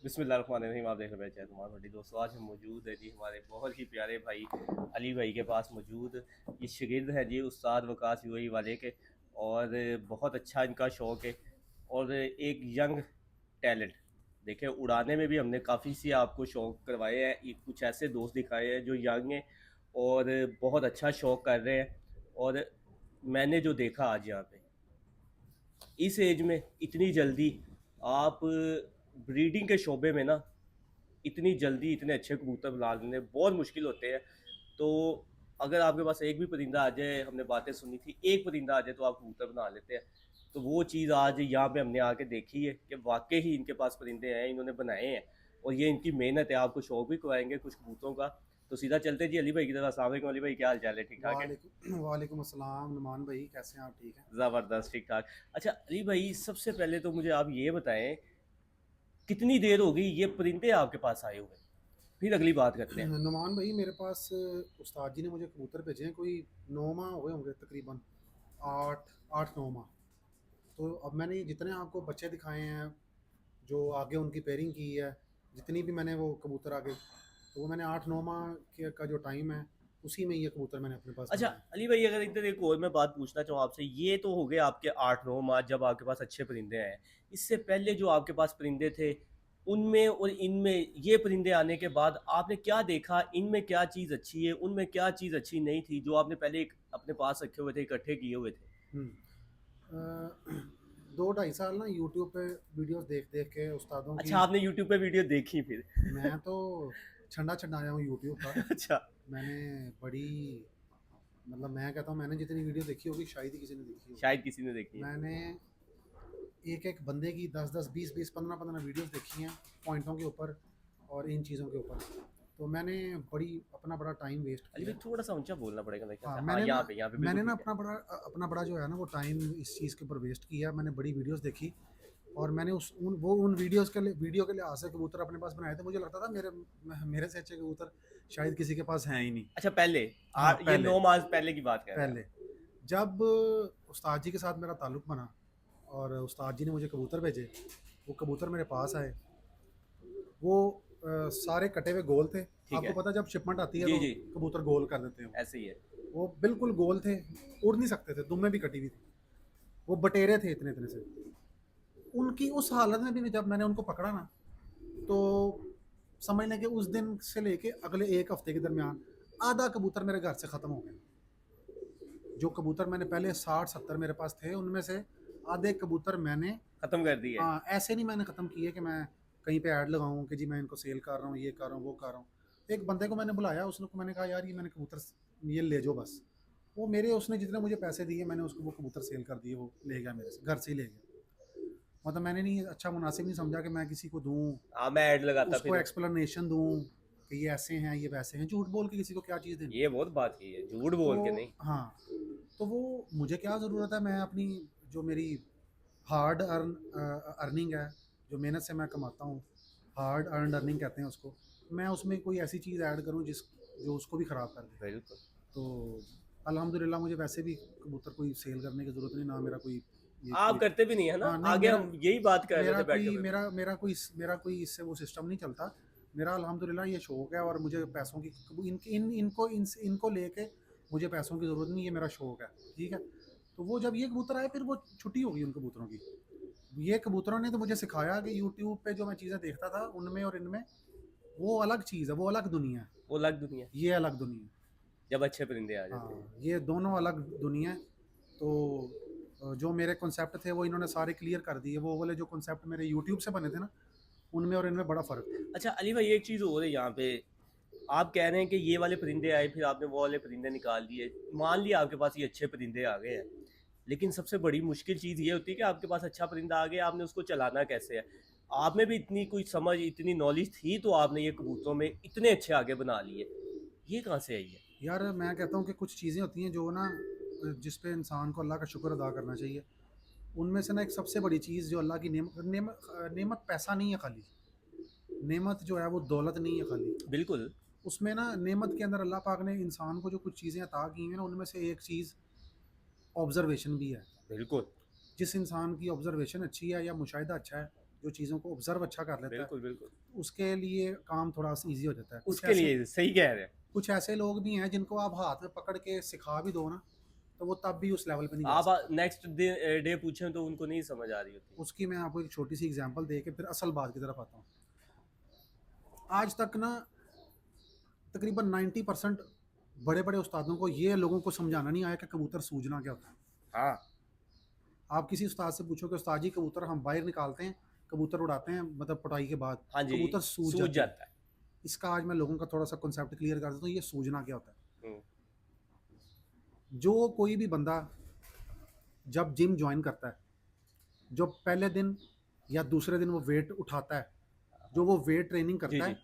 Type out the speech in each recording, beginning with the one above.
बिस्मिल्लाहिर्रहमानिर्रहीम। आप देख रहे हैं तुम्हारा बड़ी दोस्तों, आज हम मौजूद है जी हमारे बहुत ही प्यारे भाई अली भाई के पास मौजूद। ये शागिर्द है जी उस्ताद वकास यूएई वाले के, और बहुत अच्छा इनका शौक़ है और एक यंग टैलेंट। देखिए, उड़ाने में भी हमने काफ़ी सी आपको शौक़ करवाए हैं, कुछ ऐसे दोस्त दिखाए हैं जो यंग हैं और बहुत अच्छा शौक़ कर रहे हैं। और मैंने जो देखा आज यहाँ पे, इस एज में इतनी जल्दी आप ब्रीडिंग के शोबे में ना, इतनी जल्दी इतने अच्छे कबूतर बना लेने बहुत मुश्किल होते हैं। तो अगर आपके पास एक भी परिंदा आ जाए, हमने बातें सुनी थी, एक परिंदा आ जाए तो आप कबूतर बना लेते हैं। तो वो चीज़ आज यहाँ पे हमने आके देखी है कि वाकई ही इनके पास परिंदे हैं, इन्होंने बनाए हैं और ये इनकी मेहनत है। आपको शौक भी करवाएंगे कुछ कबूतरों का। तो सीधा चलते जी अली भाई की तरफ। अस्सलाम वालेकुम अली भाई, क्या हाल चाल है? ठीक ठाक है? वालेकुम अस्सलाम नुमान भाई, कैसे हैं आप? ठीक हैं? ज़बरदस्त, ठीक ठाक। अच्छा अली भाई, सबसे पहले तो मुझे आप ये बताएं, कितनी देर हो गई ये परिंदे आपके पास आए हुए? फिर अगली बात करते हैं। नुमान भाई, मेरे पास उस्ताद जी ने मुझे कबूतर भेजे हैं, कोई 9 माह हुए होंगे तकरीबन। आठ आठ 9 माह। तो अब मैंने जितने आपको बच्चे दिखाए हैं, जो आगे उनकी पेयरिंग की है, जितनी भी मैंने वो कबूतर आगे, तो वो मैंने 8 9 माह के का जो टाइम है, उसी में ये कबूतर मैंने अपने पास अच्छा बनाए। अली भाई, अगर इधर एक और मैं बात पूछना चाहूँ आपसे, ये तो हो गए आपके 8 9 माह जब आपके पास अच्छे परिंदे आए। इससे पहले जो आपके पास परिंदे थे, उनमें और इनमें, ये परिंदे आने के बाद आपने क्या देखा? इनमें क्या चीज़ अच्छी है, उनमें क्या चीज़ अच्छी नहीं थी जो आपने पहले एक अपने पास रखे हुए थे, इकट्ठे किए हुए थे? हम्म, अ, 2 ढाई साल ना यूट्यूब पे वीडियोस देख देख के उस्तादों की। अच्छा, आपने यूट्यूब पे वीडियो देखी फिर? मैं तो छंडा छंडाया हूँ यूट्यूब का। अच्छा। मैंने बड़ी, मतलब मैं कहता हूँ, मैंने जितनी वीडियो देखी होगी शायद ही किसी ने देखी होगी। शायद किसी ने देखी है। मैंने एक एक बंदे की 10 10 20 20 15 15 वीडियोस देखी हैं, पॉइंटों के ऊपर और इन चीज़ों के ऊपर। तो मैंने बड़ी अपना बड़ा टाइम वेस्ट अली किया भाई, है। थोड़ा सा ऊंचा बोलना पड़ेगा मेरे ख्याल हाँ, से। हाँ, यहाँ पे बिल्कुल मैंने ना ठीक है। अपना बड़ा जो है ना वो टाइम इस चीज़ के ऊपर वेस्ट किया। मैंने बड़ी वीडियोस देखी और मैंने उन वीडियोस के लिए, वीडियो के लिहाज से कबूतर अपने पास बनाए थे। मुझे लगता था मेरे से अच्छे कबूतर शायद किसी के पास हैं ही नहीं। अच्छा पहले, हाँ, ये पहले 9 माह पहले की बात कर रहे हैं आप? पहले जब उस्ताद जी के साथ मेरा ताल्लुक़ बना और उस्ताद जी ने मुझे कबूतर भेजे, वो कबूतर मेरे पास आए। वो सारे कटे हुए गोल थे। ठीक आपको है। पता है, जब शिपमेंट आती है जी तो जी। कबूतर गोल कर देते हैं। ऐसे ही है। वो बिल्कुल गोल थे, उड़ नहीं सकते थे, दुम में भी कटी हुई थी। वो बटेरे थे इतने इतने से। उनकी उस हालत में भी जब मैंने उनको पकड़ा ना, तो समझ लें कि उस दिन से लेके अगले 1 हफ्ते के दरमियान आधा कबूतर मेरे घर से ख़त्म हो गए। जो कबूतर मैंने पहले 60 70 मेरे पास थे, उनमें से आधे कबूतर मैंने, खत्म कर दी है। हाँ, ऐसे नहीं मैंने ख़त्म किए कि मैं कहीं पे ऐड लगाऊं कि जी मैं इनको सेल कर रहा हूँ, ये कर रहा हूँ, वो कर रहा हूँ। एक बंदे को मैंने बुलाया, उसने को मैंने कहा यार ये मैंने कबूतर, ये ले जाओ बस। वो मेरे, उसने जितने मुझे पैसे दिए मैंने उसको वो कबूतर सेल कर दिए। वो ले गया मेरे से, घर से ही ले गया। मतलब मैंने नहीं अच्छा मुनासिब नहीं समझा कि मैं किसी को दूँ, हाँ, मैं ऐड लगाता उसको फिर। एक्सप्लेनेशन दूँ कि ये ऐसे हैं, ये वैसे हैं। झूठ बोल के किसी को क्या चीज़ देनी? ये बहुत बात की है, झूठ तो बोल के नहीं। हाँ, तो वो मुझे क्या ज़रूरत है? मैं अपनी, जो मेरी हार्ड अर्निंग है, जो मेहनत से मैं कमाता हूँ, हार्ड अर्नड अर्निंग कहते हैं उसको, मैं उसमें कोई ऐसी चीज़ ऐड करूँ जो उसको भी ख़राब कर दे। बिल्कुल। तो अल्हम्दुलिल्लाह मुझे वैसे भी कबूतर कोई सेल करने की ज़रूरत नहीं, ना मेरा कोई आप ये करते भी नहीं है ना? हाँ, नहीं, आगे हम यही बात कर रहे थे बैठे हुए भी। मेरा कोई इससे वो सिस्टम नहीं चलता। मेरा अल्हम्दुलिल्लाह ये शौक है और मुझे पैसों की, इनको लेके मुझे पैसों की ज़रूरत नहीं, ये मेरा शौक है, ठीक है? तो वो जब ये कबूतर आए, फिर वो छुट्टी हो गई उन कबूतरों की। ये कबूतरों ने तो मुझे सिखाया कि यूट्यूब पे जो मैं चीज़ें देखता था उनमें और इनमें, वो अलग चीज़ है, वो अलग दुनिया है, वो अलग दुनिया। ये अलग दुनिया है। जब अच्छे परिंदे आ जाते हैं। हाँ, ये दोनों अलग दुनिया है। तो जो मेरे कॉन्सेप्ट थे वो इन्होंने सारे क्लियर कर दिए। वो वाले जो कॉन्सेप्ट मेरे यूट्यूब से बने थे ना, उनमें और इनमें बड़ा फ़र्क था। अच्छा अली भाई, एक चीज़ और है यहाँ पे। आप कह रहे हैं कि ये वाले परिंदे आए, फिर आपने वो वाले परिंदे निकाल दिए। मान लिया आपके पास ये अच्छे परिंदे आ गए हैं, लेकिन सबसे बड़ी मुश्किल चीज़ ये होती है कि आपके पास अच्छा परिंदा आ गया, आपने उसको चलाना कैसे है? आप में भी इतनी कोई समझ, इतनी नॉलेज थी तो आपने ये कबूतरों में इतने अच्छे आगे बना लिए। ये कहाँ से आई है? यार मैं कहता हूँ कि कुछ चीज़ें होती हैं जो ना, जिस पे इंसान को अल्लाह का शुक्र अदा करना चाहिए। उनमें से ना एक सबसे बड़ी चीज़ जो अल्लाह की नेमत पैसा नहीं है खाली। नेमत जो है वो दौलत नहीं है खाली। बिल्कुल। उसमें ना, नेमत के अंदर अल्लाह पाक ने इंसान को जो कुछ चीज़ें अता की हैं ना, उनमें से एक चीज़ ऑब्ज़र्वेशन भी है। बिल्कुल। जिस इंसान की ऑब्ज़र्वेशन अच्छी है या मुशाहिदा अच्छा है, जो चीज़ों को ऑब्जर्व अच्छा कर लेता है, बिल्कुल बिल्कुल, उसके लिए काम थोड़ा सा ईजी हो जाता है। उसके लिए सही कह रहे हैं। कुछ ऐसे लोग भी हैं जिनको आप हाथ में पकड़ के सिखा भी दो ना, तो वो तब भी उस लेवल पे नहीं जा आप सकते। नेक्स्ट डे पूछें तो उनको नहीं समझ आ रही होती। उसकी मैं आपको एक छोटी सी एग्जांपल दे के फिर असल बात की तरफ आता हूँ। आज तक ना तकरीबन 90% बड़े बड़े उस्तादों को ये लोगों को समझाना नहीं आया कि कबूतर सूजना क्या होता है। हाँ आप किसी उस्ताद से पूछो कि उस्ताद जी कबूतर हम बाहर निकालते हैं, कबूतर उड़ाते हैं मतलब पटाई के बाद, हाँ जी, कबूतर सूज सूझ जाते हैं। जाता है। इसका आज मैं लोगों का थोड़ा सा कॉन्सेप्ट क्लियर कर देता हूँ, ये सूजना क्या होता है। हम्म, जो कोई भी बंदा जब जिम ज्वाइन करता है, जो पहले दिन या दूसरे दिन वो वेट उठाता है, जो वो वेट ट्रेनिंग जी करता जी, है,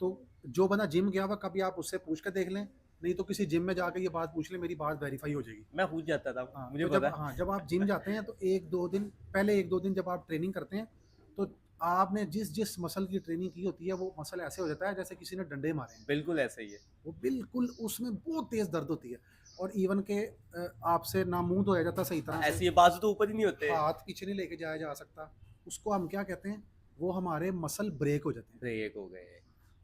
तो जो बंदा जिम गया हुआ कभी आप उससे पूछ के देख लें, नहीं तो किसी जिम में जाके ये बात पूछ लें, मेरी बात वेरीफाई हो जाएगी। मैं पूछ जाता था, हाँ, मुझे तो पता जब है। हाँ, जब आप जिम जाते हैं तो 1-2 दिन पहले 1-2 दिन जब आप ट्रेनिंग करते हैं, तो आपने जिस मसल की ट्रेनिंग की होती है, वो मसल ऐसे हो जाता है जैसे किसी ने डंडे मारे हैं। बिल्कुल ऐसा ही है। वो बिल्कुल उसमें बहुत तेज़ दर्द होती है और इवन के आपसे ना मुँह धोया जाता सही तरह से, ऐसे ये बाजू तो ऊपर ही नहीं होते। हाथ पीछे नहीं लेके जाया जा सकता। उसको हम क्या कहते हैं, वो हमारे मसल ब्रेक हो जाते हैं। ब्रेक हो गए।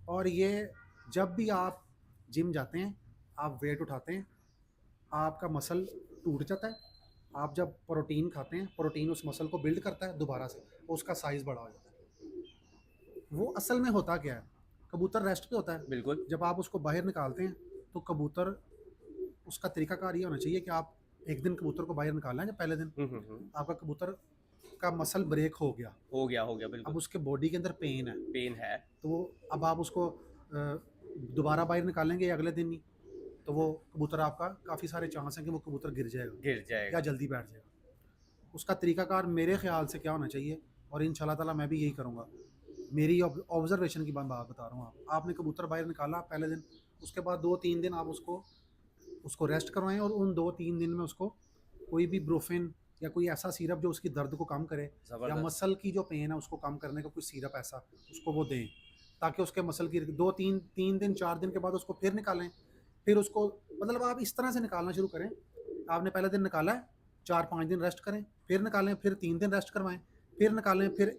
और ये जब भी आप जिम जाते हैं, आप वेट उठाते हैं, आपका मसल टूट जाता है। आप जब प्रोटीन खाते हैं, प्रोटीन उस मसल को बिल्ड करता है दोबारा से, उसका साइज़ बड़ा हो जाता है। वो असल में होता क्या है, कबूतर रेस्ट पे होता है। बिल्कुल। जब आप उसको बाहर निकालते हैं, तो कबूतर उसका तरीकाकार ये होना चाहिए कि आप एक दिन कबूतर को बाहर निकालना है, जब पहले दिन हम्म, आपका कबूतर का मसल ब्रेक हो गया अब बिल्कुल। उसके बॉडी के अंदर पेन है, पेन है। तो वो अब आप उसको दोबारा बाहर निकालेंगे या अगले दिन ही, तो वो कबूतर आपका काफ़ी सारे चांस हैं कि वो कबूतर गिर जाएगा गिर या जाएगा। जल्दी बैठ जाएगा। उसका तरीकाकार मेरे ख्याल से क्या होना चाहिए, और इंशाल्लाह ताला मैं भी यही करूँगा। मेरी ऑब्जर्वेशन की बात बता रहा हूँ। आपने कबूतर बाहर निकाला पहले दिन, उसके बाद 2-3 दिन आप उसको उसको रेस्ट करवाएं और उन 2-3 दिन में उसको कोई भी ब्रोफिन या कोई ऐसा सिरप जो उसकी दर्द को कम करे, या जबरदस्त। मसल की जो पेन है उसको कम करने का कोई सिरप ऐसा उसको वो दें, ताकि उसके मसल की 2-3 दिन 4 दिन के बाद उसको फिर निकालें। फिर उसको मतलब आप इस तरह से निकालना शुरू करें। आपने पहले दिन निकाला है, 4-5 दिन रेस्ट करें, फिर निकालें, फिर 3 दिन रेस्ट करवाएं, फिर निकालें, फिर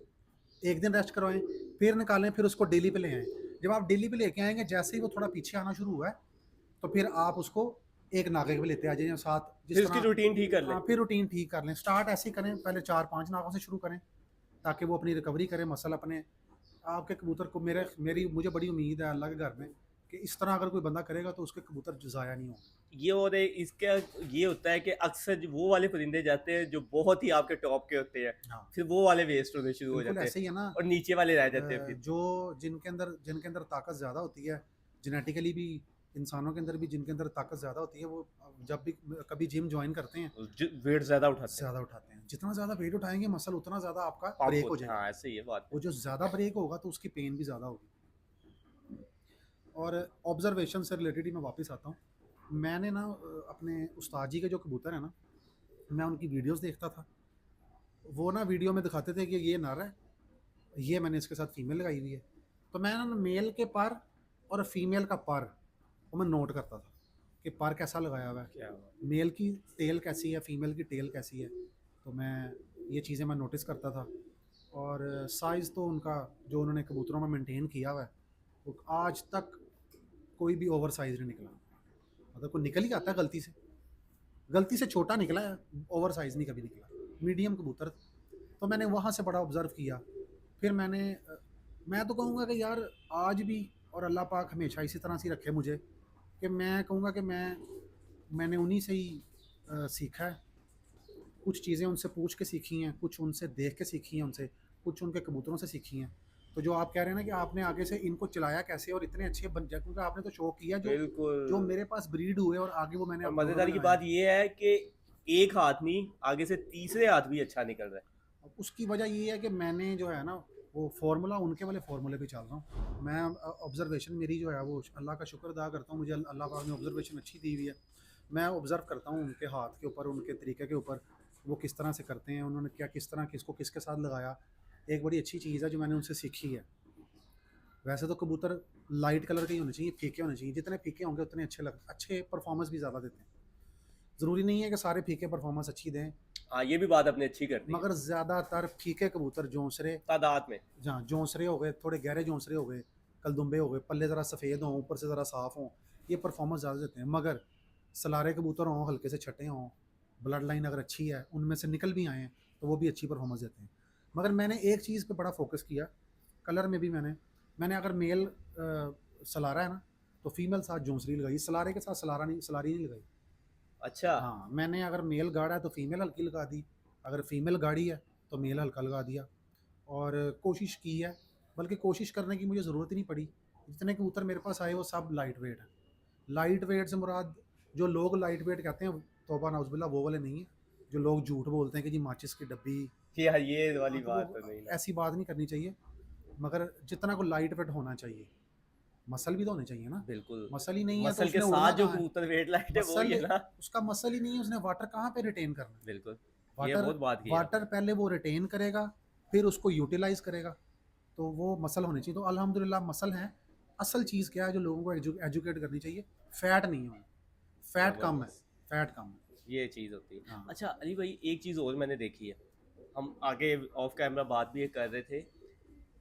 1 दिन रेस्ट करवाएं, फिर निकालें, फिर उसको डेली पे ले आएँ। जब आप डेली पे लेके आएँगे, जैसे ही वो थोड़ा पीछे आना शुरू हुआ है, तो फिर आप उसको एक नागे पे लेते आ जाइए साथ, जिस फिर उसकी तरह रूटीन ठीक कर ले। हाँ, फिर रूटीन ठीक कर लें। स्टार्ट ऐसे ही करें, पहले 4-5 नागों से शुरू करें, ताकि वो अपनी रिकवरी करे, मसल अपने आपके कबूतर को मेरी मुझे बड़ी उम्मीद है अल्लाह के घर में कि इस तरह अगर कोई बंदा करेगा तो उसके कबूतर ज़ाया नहीं होंगे। ये और इसका ये होता है कि अक्सर जो वो वाले परिंदे जाते हैं जो बहुत ही आपके टॉप के होते हैं, हाँ, फिर वो वाले वेस्ट होने शुरू हो बिल्कुल जाते ऐसे ही हैं है ना। और नीचे वाले रह जाते हैं फिर। जो जिनके अंदर ताकत ज़्यादा होती है, जेनेटिकली भी इंसानों के अंदर भी जिनके अंदर ताकत ज़्यादा होती है, वो जब भी कभी जिम ज्वाइन करते हैं, वेट ज्यादा उठाते हैं। ज़्यादा उठाते हैं। जितना ज़्यादा वेट उठाएंगे मसल, उतना ज़्यादा आपका पंप ब्रेक हो होते हैं। जाएगा। हाँ ऐसे ही है बात। वो जो ज़्यादा ब्रेक होगा तो उसकी पेन भी ज़्यादा होगी। और ऑब्जर्वेशन से रिलेटेड ही मैं वापस आता हूँ। मैंने ना अपने उस्ताद जी के जो कबूतर हैं ना, मैं उनकी वीडियोस देखता था। वो ना वीडियो में दिखाते थे कि ये नर है, ये मैंने इसके साथ फीमेल लगाई हुई है। तो मैं ना मेल के पर और फीमेल का पर वो मैं नोट करता था कि पर कैसा लगाया हुआ है, क्या मेल की टेल कैसी है, फीमेल की टेल कैसी है। तो मैं ये चीज़ें मैं नोटिस करता था। और साइज़ तो उनका जो उन्होंने कबूतरों में मेंटेन किया हुआ है, वो आज तक कोई भी ओवर साइज़ नहीं निकला। मतलब कोई निकल ही आता है गलती से छोटा निकला है, ओवर साइज़ नहीं कभी निकला, मीडियम कबूतर। तो मैंने वहाँ से बड़ा ऑब्ज़र्व किया। फिर मैं तो कहूँगा कि यार आज भी, और अल्लाह पाक हमेशा इसी तरह से रखे मुझे, कि मैं कहूँगा कि मैंने उन्हीं से ही सीखा है। कुछ चीज़ें उनसे पूछ के सीखी हैं, कुछ उनसे देख के सीखी हैं उनसे, कुछ उनके कबूतरों से सीखी हैं। तो जो आप कह रहे हैं ना कि आपने आगे से इनको चलाया कैसे और इतने अच्छे बन जाए, क्योंकि आपने तो शो किया जो बिल्कुल। मेरे पास ब्रीड हुए और आगे वो मैंने और अपलोड में मजेदार की लगाया। बात ये है कि एक हाथ नहीं, आगे से तीसरे हाथ भी अच्छा निकल रहा है। अब उसकी वजह ये है कि मैंने जो है ना वो फार्मूला उनके वाले फार्मूले पे चल रहा हूँ मैं। ऑब्जर्वेशन मेरी जो है वो अल्लाह का शुक्र अदा करता हूँ, मुझे अल्लाह पाक ने ऑब्जर्वेशन अच्छी दी हुई है। मैं ऑब्ज़र्व करता हूँ उनके हाथ के ऊपर, उनके तरीके के ऊपर, वो किस तरह से करते हैं, उन्होंने क्या किस तरह किसको किसके साथ लगाया। एक बड़ी अच्छी चीज़ है जो मैंने उनसे सीखी है। वैसे तो कबूतर लाइट कलर के ही होने चाहिए, फीके होने चाहिए, जितने फीके होंगे उतने अच्छे परफॉर्मेंस भी ज़्यादा देते हैं। ज़रूरी नहीं है कि सारे फीके परफॉर्मेंस अच्छी दें, हाँ, ये भी बात आपने अच्छी कर दी मगर ज़्यादातर फीके कबूतर जोंसरे, तादाद में। जहाँ जोंसरे हो गए, थोड़े गहरे जोंसरे हो गए, कलदुम्बे हो गए, पल्ले ज़रा सफ़ेद हों, ऊपर से ज़रा साफ़ हों, ये परफॉर्मेंस ज़्यादा देते हैं। मगर सलारे कबूतर हों, हल्के से छटे हों, ब्लड लाइन अगर अच्छी है, उनमें से निकल भी आए हैं, तो वो भी अच्छी परफॉर्मेंस देते हैं। मगर मैंने एक चीज़ पे बड़ा फोकस किया, कलर में भी मैंने अगर मेल सलारा है ना, तो फीमेल साथ जोंसरी लगाई, सलारे के साथ सलारी नहीं लगाई। अच्छा। हाँ, मैंने अगर मेल गाढ़ा है तो फीमेल हल्की लगा दी, अगर फीमेल गाढ़ी है तो मेल हल्का लगा दिया। और कोशिश की है, बल्कि कोशिश करने की मुझे ज़रूरत ही नहीं पड़ी। जितने कबूतर मेरे पास आए वो सब लाइट वेट हैं। लाइट वेट से मुराद, जो लोग लाइट वेट कहते हैं, तौबा नाउज़ुबिल्लाह, वो वाले नहीं है। जो लोग झूठ बोलते हैं कि जी माचिस की डब्बी, यार ये वाली हाँ, तो बात तो वो नहीं ना। ऐसी बात नहीं करनी चाहिए। मगर जितना को लाइट वेट होना चाहिए, मसल भी तो होने चाहिए ना। बिल्कुल। मसल ही नहीं है तो मसल के उसने उड़ना साथ जो कहाँ है? कबूतर वेट लाइट है वो ही है मसल, ना। उसका मसल ही नहीं है, उसने वाटर कहाँ पे रिटेन करना है? बिल्कुल। ये वाटर, बहुत बात की है वाटर आपने। पहले वो रिटेन करेगा, फिर उसको यूटिलाइज करेगा, तो वो मसल होनी चाहिए। तो अल्हम्दुलिल्लाह मसल है। असल चीज़ क्या है जो लोगों को एजुकेट करनी चाहिए, फैट नहीं होना, फैट कम है, ज़बरदस्त। फैट कम है। ये चीज़ होती है। हाँ, अच्छा अली भाई, एक चीज़ और मैंने देखी है, हम आगे ऑफ कैमरा बात भी ये कर रहे थे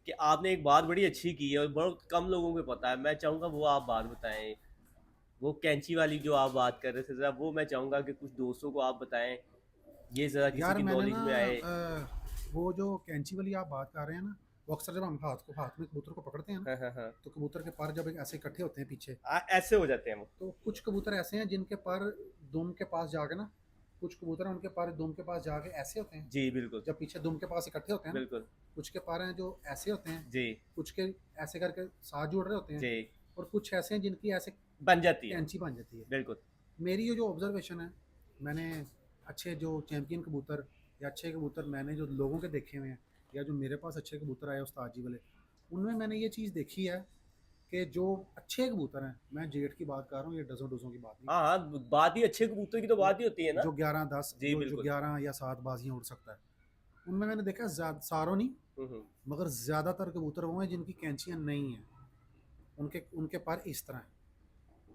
कि आपने एक बात बड़ी अच्छी की है और बहुत कम लोगों को पता है। मैं चाहूँगा वो आप बात बताएं, वो कैंची वाली जो आप बात कर रहे थे, ज़रा वो मैं चाहूँगा कि कुछ दोस्तों को आप बताएं, ये ज़रा किसी यार की मैंने नॉलेज ना में आए। वो जो कैंची वाली आप बात कर रहे हैं ना, वो अक्सर जब हम हाथ में कबूतर को पकड़ते हैं ना, हाँ हाँ हाँ। तो कबूतर के पर जब एक ऐसे इकट्ठे होते हैं पीछे, ऐसे हो जाते हैं वो। तो कुछ कबूतर ऐसे हैं जिनके पर दुम के पास जाके ना, कुछ कबूतर हैं उनके पर दुम के पास जाके ऐसे होते हैं, जी बिल्कुल। जब पीछे दुम के पास इकट्ठे होते हैं ना। बिल्कुल। कुछ के पर हैं जो ऐसे होते हैं, जी। कुछ के ऐसे करके साथ जुड़ रहे होते हैं, जी। और कुछ ऐसे हैं जिनकी ऐसे बन जाती है। कैंची बन जाती है। बिल्कुल। मेरी ये जो ऑब्जर्वेशन है, मैंने अच्छे जो चैम्पियन कबूतर या अच्छे कबूतर मैंने जो लोगों के देखे हुए हैं, या जो मेरे पास अच्छे कबूतर आए उस्ताद जी वाले, उनमें मैंने ये चीज़ देखी है कि जो अच्छे कबूतर हैं, मैं जेट की बात कर रहा हूँ, ये डज़ों डज़ों की बात नहीं, हाँ हाँ, बात ही अच्छे कबूतर की तो बात ही होती है ना। जो 11-10, जी जो बिल्कुल। 11 या 7 बाजियाँ उड़ सकता है, उनमें मैंने देखा सारों नहीं, हम्म। मगर ज़्यादातर कबूतर वो हैं जिनकी कैंचियाँ नहीं हैं। उनके उनके पर इस तरह हैं,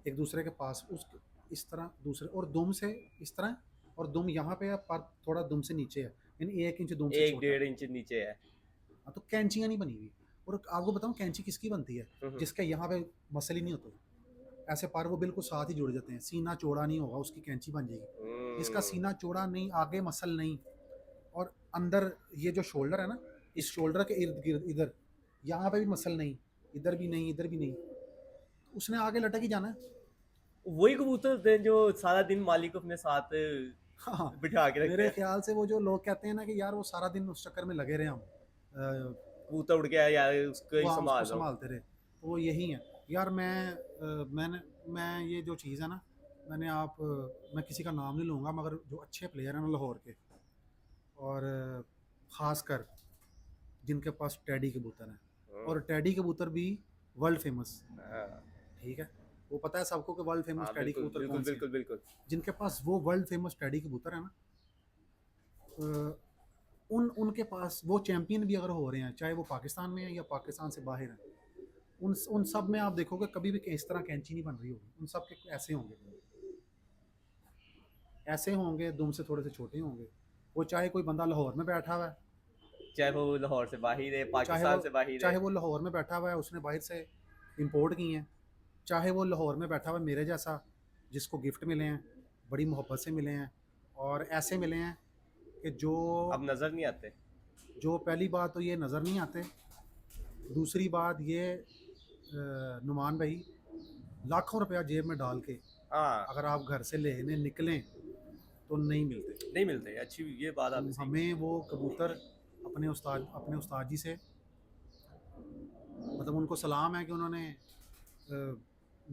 एक दूसरे के पास उस इस तरह दूसरे, और दुम से इस तरह, और दुम यहाँ पे है, पर थोड़ा दुम से नीचे है, यानी 1 इंच दुम से एक छोटा है। 1.5 इंच नीचे है। हाँ, तो कैंचियाँ नहीं बनी हुई। और आपको बताऊँ कैंची किसकी बनती है? हम्म। जिसके यहाँ पे मसल ही नहीं होते, ऐसे पर वो बिल्कुल साथ ही जुड़ जाते हैं, सीना चौड़ा नहीं होगा, उसकी कैंची बन जाएगी। जिसका हम्म। सीना चौड़ा नहीं, आगे मसल नहीं, और अंदर ये जो शोल्डर है ना, इस शोल्डर के इर्द गिर्द इधर, यहाँ पे भी मसल नहीं, इधर भी नहीं, इधर भी नहीं, उसने आगे लटक ही जाना है। वही कबूतर होते हैं जो सारा दिन मालिक को अपने साथ हाँ, बिठा के रखते मेरे हैं। ख्याल से वो जो लोग कहते हैं ना कि यार वो सारा दिन उस चक्कर में लगे रहे हम, कबूतर उड़ गया यार, उसको ही वो हम उसको संभाल रहा हूँ। संभालते रहे, तो वो यही है। यार मैं ये जो चीज़ है ना, मैं किसी का नाम नहीं लूँगा, मगर जो अच्छे प्लेयर हैं ना लाहौर के, और ख़ासकर जिनके पास टैडी कबूतर हैं, और टैडी कबूतर भी वर्ल्ड फेमस, हाँ ठीक है, वो पता है सबको कि वर्ल्ड फेमस हाँ, टैडी बिल्कुल कबूतर बिल्कुल कौन से हैं। बिल्कुल बिल्कुल। जिनके पास वो वर्ल्ड फेमस टैडी कबूतर है ना, अ, उनके पास वो चैंपियन भी अगर हो रहे हैं, चाहे वो पाकिस्तान में है या पाकिस्तान से बाहर हैं, उन सब में आप देखोगे कभी भी इस तरह कैंची नहीं बन रही होगी, उन सब के ऐसे होंगे, ऐसे होंगे, दुम से थोड़े से छोटे होंगे। वो चाहे कोई बंदा लाहौर में बैठा हुआ है, चाहे वो लाहौर से बाहर है, चाहे पाकिस्तान वो से बाहर है। चाहे वो लाहौर में बैठा हुआ है, उसने बाहर से इंपोर्ट की हैं, चाहे वो लाहौर में बैठा हुआ है मेरे जैसा, जिसको गिफ्ट मिले हैं, बड़ी मोहब्बत से मिले हैं, और ऐसे मिले हैं कि जो अब नजर नहीं आते। जो पहली बात तो ये नज़र नहीं आते, दूसरी बात ये, नुमान भाई, लाखों रुपया जेब में डाल के हाँ। अगर आप घर से लेने निकलें तो नहीं मिलते। नहीं मिलते, अच्छी ये बात तो आपने सही हमें वो कबूतर अपने उस्ताद जी से, मतलब उनको सलाम है कि उन्होंने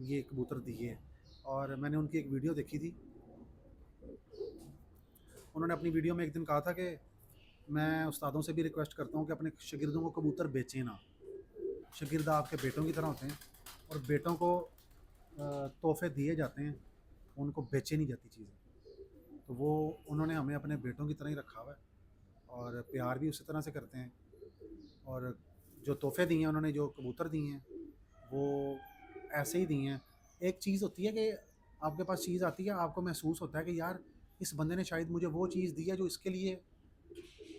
ये कबूतर दिए। और मैंने उनकी एक वीडियो देखी थी, उन्होंने अपनी वीडियो में एक दिन कहा था कि मैं उस्तादों से भी रिक्वेस्ट करता हूँ कि अपने शागिर्दों को कबूतर बेचें ना, शागिर्द आपके बेटों की तरह होते हैं, और बेटों को तोहफे दिए जाते हैं, उनको बेचे नहीं जाती चीज़ें। तो वो उन्होंने हमें अपने बेटों की तरह ही रखा हुआ है, और प्यार भी उसी तरह से करते हैं। और जो तोहफे दिए हैं उन्होंने, जो कबूतर दिए हैं, वो ऐसे ही दिए हैं। एक चीज़ होती है कि आपके पास चीज़ आती है, आपको महसूस होता है कि यार इस बंदे ने शायद मुझे वो चीज़ दी है जो इसके लिए,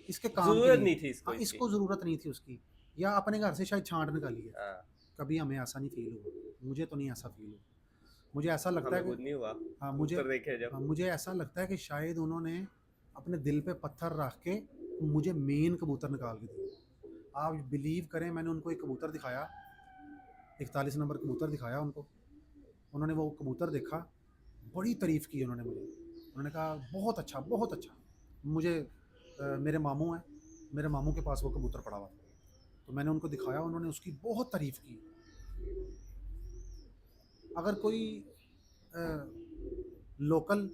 इसके काम के ज़रूरत लिए, नहीं थी इसको हाँ, इसकी। इसको ज़रूरत नहीं थी उसकी, या अपने घर से शायद छाँट निकाली है। हाँ, कभी हमें ऐसा नहीं फ़ील हुआ, मुझे तो नहीं ऐसा फ़ील हुआ। मुझे ऐसा लगता है हमें कि खुद नहीं हुआ, हाँ, कबूतर देखे जब। मुझे ऐसा लगता है कि शायद उन्होंने अपने दिल पे पत्थर रख के मुझे मेन कबूतर निकाल के दिया। आप बिलीव करें, मैंने उनको एक कबूतर दिखाया, 41 नंबर कबूतर दिखाया उनको। उन्होंने वो कबूतर देखा, बड़ी तारीफ़ की उन्होंने मुझे। उन्होंने कहा बहुत अच्छा, बहुत अच्छा। मुझे मेरे मामू हैं, मेरे मामू के पास वो कबूतर पड़ा हुआ था। तो मैंने उनको दिखाया, उन्होंने उसकी बहुत तारीफ़ की। अगर कोई लोकल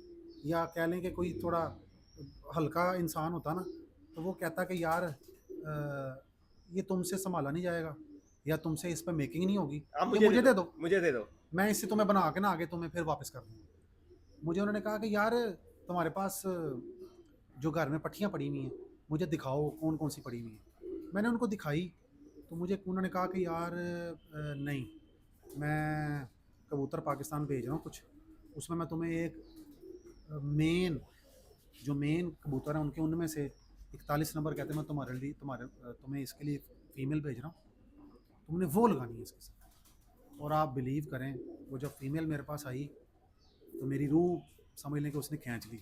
या कह लें कि कोई थोड़ा हल्का इंसान होता ना, तो वो कहता कि यार ये तुमसे सँभाला नहीं जाएगा, या तुमसे इस पे मेकिंग नहीं होगी, आप ये मुझे दे मुझे दो, दे दो, मुझे दे दो। मैं इससे तुम्हें बना के ना आगे तुम्हें फिर वापस कर दूँगा। मुझे उन्होंने कहा कि यार तुम्हारे पास जो घर में पट्टियाँ पड़ी हुई हैं, मुझे दिखाओ कौन-कौन सी पड़ी हुई हैं। मैंने उनको दिखाई, तो मुझे उन्होंने कहा कि यार नहीं, मैं कबूतर पाकिस्तान भेज रहा हूँ कुछ, उसमें मैं तुम्हें एक मेन, जो मेन कबूतर हैं उनके, उनमें से 41 नंबर कहते हैं, मैं तुम्हारे लिए तुम्हें इसके लिए फ़ीमेल भेज रहा हूँ, तुमने वो लगानी है इसके साथ। और आप बिलीव करें, वो जब फ़ीमेल मेरे पास आई तो मेरी रूह समझ लें कि उसने खींच ली।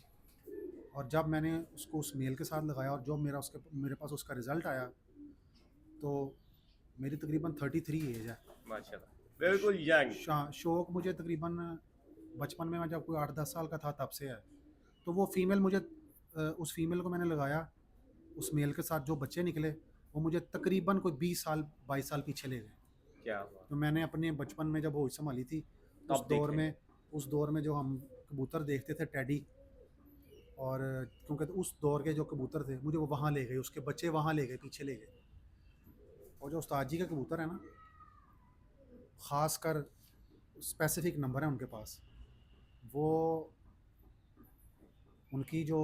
और जब मैंने उसको उस मेल के साथ लगाया और जो मेरे पास उसका रिज़ल्ट आया, तो मेरी तकरीबन 33 एज है। माशाल्लाह, बिल्कुल यंग। शौक़ मुझे तकरीबन बचपन में, मैं जब कोई 8-10 साल का था तब से है। तो वो फ़ीमेल मुझे उस फ़ीमेल को मैंने लगाया, उस मेल के साथ जो बच्चे निकले, वो मुझे तकरीबन कोई 20 साल 22 साल पीछे ले गए। क्या हुआ? तो मैंने अपने बचपन में जब होश संभाली थी, तब देखे। उस दौर में जो हम कबूतर देखते थे टेडी, और क्योंकि तो उस दौर के जो कबूतर थे, मुझे वो वहाँ ले गए, उसके बच्चे वहाँ ले गए, पीछे ले गए। और जो उस्ताद जी के कबूतर है ना, ख़ासकर स्पेसिफिक नंबर है उनके पास, वो उनकी जो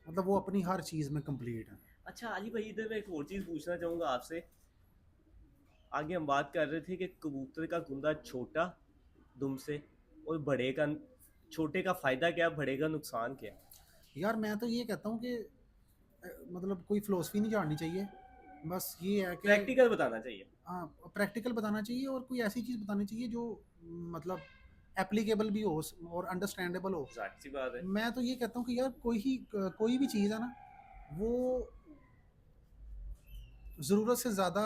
मतलब वो अपनी हर चीज़ में कंप्लीट है। अच्छा अली भाई, इधर मैं एक और चीज़ पूछना चाहूँगा आपसे। आगे हम बात कर रहे थे कि कबूतर का कुंदा छोटा दुम से, और बड़े का, छोटे का फ़ायदा क्या, बड़े का नुकसान क्या? यार मैं तो ये कहता हूँ कि मतलब कोई फ़िलॉसफ़ी नहीं झाड़नी चाहिए, बस ये है कि प्रैक्टिकल बताना चाहिए। हाँ, प्रैक्टिकल बताना चाहिए, और कोई ऐसी चीज़ बतानी चाहिए जो मतलब एप्लीकेबल भी हो और अंडरस्टैंडेबल हो। ज़ाहिर सी बात है। मैं तो ये कहता हूँ कि यार कोई भी चीज़ है ना, वो ज़रूरत से ज़्यादा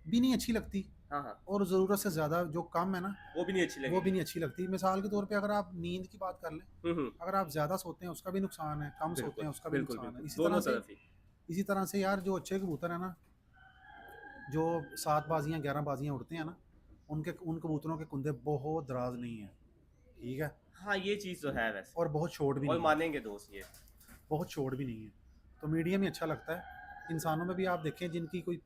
भी नहीं अच्छी लगती, हाँ, हाँ। और ज़रूरत से ज़्यादा जो कम है ना, वो भी नहीं अच्छी वो भी लगेगी। नहीं अच्छी लगती। मिसाल के तौर पे अगर आप नींद की बात कर लें, हुँ, हुँ। अगर आप ज़्यादा सोते हैं उसका भी नुकसान है, कम सोते बिल्कुल, हैं उसका भी बिल्कुल, नुकसान है। बिल्कुल। दोनों तरफ ही। इसी तरह से यार जो अच्छे कबूतर हैं ना, जो 7 बाजियाँ 11 बाजियाँ उड़ते हैं ना, उन कबूतरों के कुंदे बहुत दराज नहीं है, ठीक है? हाँ, ये चीज़ तो है वैसे, और बहुत शॉर्ट भी और नहीं है, मानेंगे दोस्त ये। बहुत शॉर्ट भी नहीं है। तो मीडियम ही अच्छा लगता है। इंसानों में भी आप देखें जिनकी कोई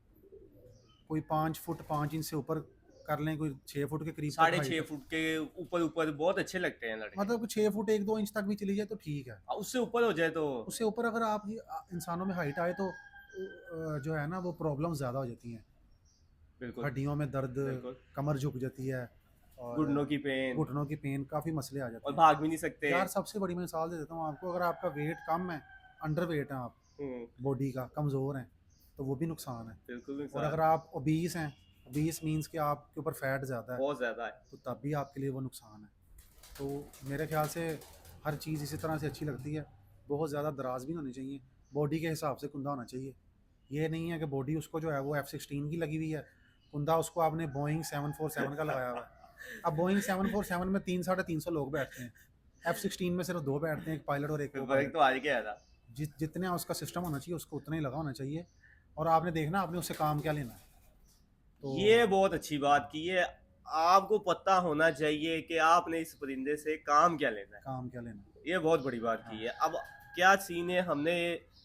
कोई 5 फुट 5 इंच से ऊपर कर लें, कोई 6 फुट के करीब तक साढ़े हाइट 6 है, फुट के ऊपर-ऊपर बहुत अच्छे लगते हैं लड़के। मतलब 6 फुट 1-2 इंच तक भी चली जाए तो ठीक है। उससे ऊपर हो जाए तो उससे ऊपर अगर आपकी इंसानों में हाइट आए तो जो है ना वो प्रॉब्लम ज़्यादा हो जाती हैं। बिल्कुल, हड्डियों में दर्द, बिल्कुल। कमर झुक जाती है, और घुटनों की पेन, घुटनों की पेन, काफ़ी मसले आ जाते और हैं। भाग भी नहीं सकते। यार सबसे बड़ी मिसाल दे देता हूँ आपको, अगर आपका वेट कम है, अंडर वेट हैं आप, हुँ, बॉडी का कमज़ोर हैं, तो वो भी नुकसान है। बिल्कुल और नुकसान अगर है, आप ओबीस हैं, ओबीस मीन्स कि आपके ऊपर फैट ज़्यादा है, बहुत ज़्यादा है। तो तब भी आपके लिए वो नुकसान है। तो मेरे ख्याल से हर चीज़ इसी तरह से अच्छी लगती है, बहुत ज़्यादा दराज भी नहीं होनी चाहिए, बॉडी के हिसाब से कुंदा होना चाहिए। ये नहीं है कि बॉडी उसको जो है वो F-16 की लगी हुई है, कुंदा उसको आपने बोइंग 747 का लगाया हुआ है। अब बोइंग 747 में 3 साढ़े 300 लोग बैठते हैं, F-16 में सिर्फ 2 बैठते हैं, एक पायलट और एक फिर को वर्क पायलट। तो आज गया था। जितने उसका सिस्टम होना चाहिए उसको उतना ही लगा होना चाहिए, और आपने देखना आपने उससे काम क्या लेना है। तो ये बहुत अच्छी बात की है। आपको पता होना चाहिए कि आपने इस परिंदे से काम क्या लेना है। काम क्या लेना है। ये बहुत बड़ी बात हाँ, की है। अब क्या सीन है,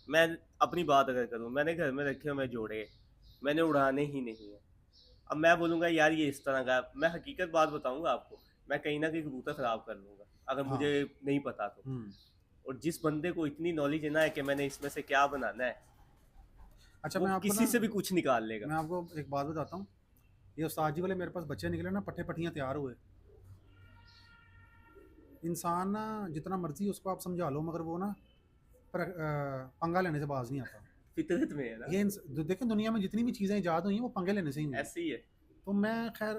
मैं अपनी बात अगर करूँ, मैंने घर में रखे हुए जोड़े, मैंने उड़ाने ही नहीं है। अब मैं बोलूँगा यार ये इस तरह का है, मैं हकीकत बात बताऊँगा आपको, मैं कहीं ना कहीं कबूतर ख़राब कर लूँगा अगर हाँ, मुझे नहीं पता तो। हुँ। और जिस बंदे को इतनी नॉलेज है ना कि मैंने इसमें से क्या बनाना है, अच्छा वो मैं आपको ना किसी से भी कुछ निकाल लेगा। मैं आपको एक बात बताता हूँ। ये उस्ताद जी वाले मेरे पास बच्चे निकले ना, पट्टे पट्टियाँ तैयार हुए। इंसान ना जितना मर्जी उसको आप समझा लो, मगर वो ना पंगा लेने से बाज नहीं आता। फितरत में है ना, ये देखें, दुनिया में जितनी भी चीज़ें ईजाद हुई हैं वो पंगे लेने से ही हुई हैं। ऐसे ही है। तो मैं खैर